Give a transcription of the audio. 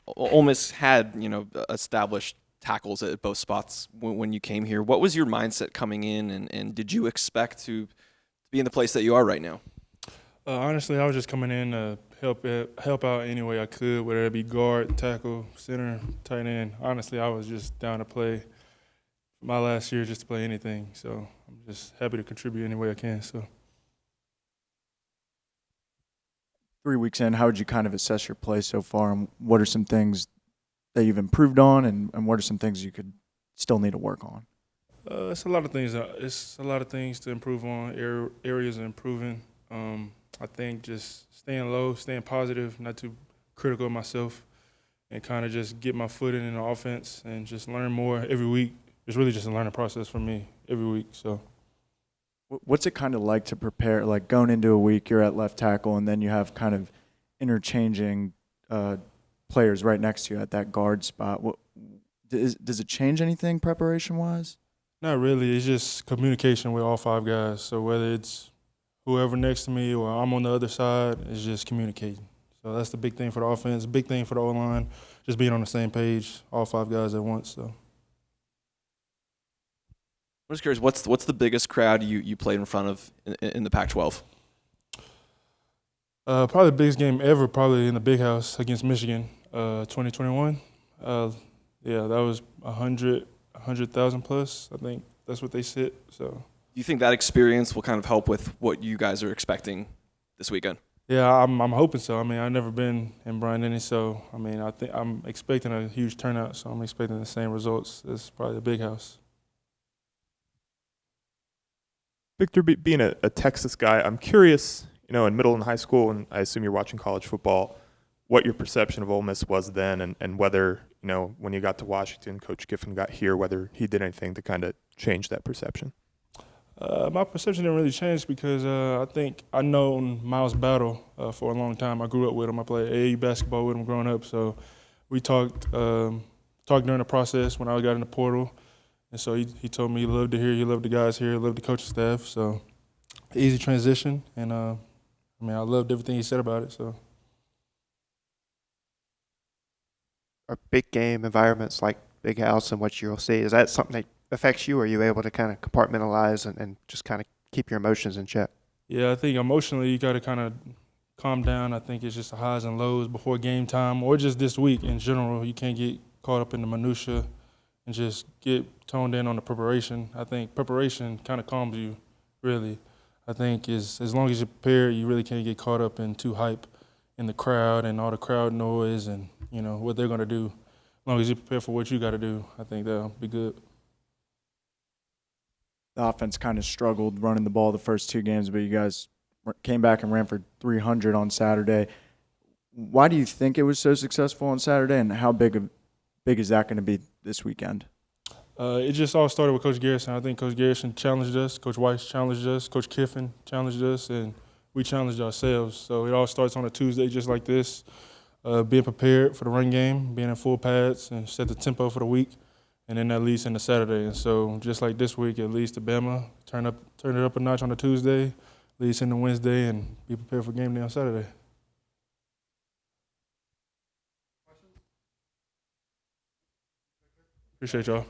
Ole Miss had, established tackles at both spots when you came here. What was your mindset coming in, and did you expect to be in the place that you are right now? Honestly, I was just coming in to help out any way I could, whether it be guard, tackle, center, tight end. Honestly, I was just down to play my last year, just to play anything. So I'm just happy to contribute any way I can. So 3 weeks in, how would you kind of assess your play so far, and what are some things that you've improved on, and what are some things you could still need to work on? it's a lot of things. It's a lot of things to improve on. Areas of improving. I think just staying low, staying positive, not too critical of myself, and kind of just get my foot in the offense and just learn more every week. It's really just a learning process for me every week. So. What's it kind of like to prepare, like going into a week, you're at left tackle, and then you have kind of interchanging players right next to you at that guard spot? Does it change anything preparation-wise? Not really. It's just communication with all five guys. So whether it's whoever next to me or I'm on the other side, it's just communicating. So that's the big thing for the offense, big thing for the O-line, just being on the same page, all five guys at once. So. I'm just curious, what's the biggest crowd you played in front of in the Pac-12? Probably the biggest game ever, probably in the Big House against Michigan, 2021. Yeah, that was 100,000 plus. I think that's what they said. So. Do you think that experience will kind of help with what you guys are expecting this weekend? Yeah, I'm hoping so. I mean, I've never been in Bryant, so I mean, I think I'm expecting a huge turnout. So I'm expecting the same results as probably the Big House. Victor, being a Texas guy, I'm curious, in middle and high school, and I assume you're watching college football, what your perception of Ole Miss was then, and whether, when you got to Washington, Coach Kiffin got here, whether he did anything to kind of change that perception. My perception didn't really change because I think I known Miles Battle for a long time. I grew up with him. I played AAU basketball with him growing up, so we talked during the process when I got in the portal. And so he told me he loved to hear, he loved the guys here, he loved the coaching staff. So easy transition, and I loved everything he said about it. So Are big game environments like Big House and what you'll see, is that something that affects you? Or are you able to kind of compartmentalize and just kind of keep your emotions in check? yeah, I think emotionally you got to kind of calm down. I think it's just the highs and lows before game time, or just this week in general. You can't get caught up in the minutia and just get toned in on the preparation. I think preparation kind of calms you, really. I think as long as you're prepared, you really can't get caught up in too hype in the crowd and all the crowd noise and, what they're going to do. As long as you're prepared for what you got to do, I think that'll be good. The offense kind of struggled running the ball the first two games, but you guys came back and ran for 300 on Saturday. Why do you think it was so successful on Saturday, and how big is that going to be this weekend? It just all started with Coach Garrison. I think Coach Garrison challenged us, Coach Weiss challenged us, Coach Kiffin challenged us, and we challenged ourselves. So it all starts on a Tuesday just like this, being prepared for the run game, being in full pads, and set the tempo for the week, and then that leads into Saturday. And so just like this week, it leads to Bama, turn it up a notch on a Tuesday, leads into Wednesday, and be prepared for game day on Saturday. Appreciate y'all.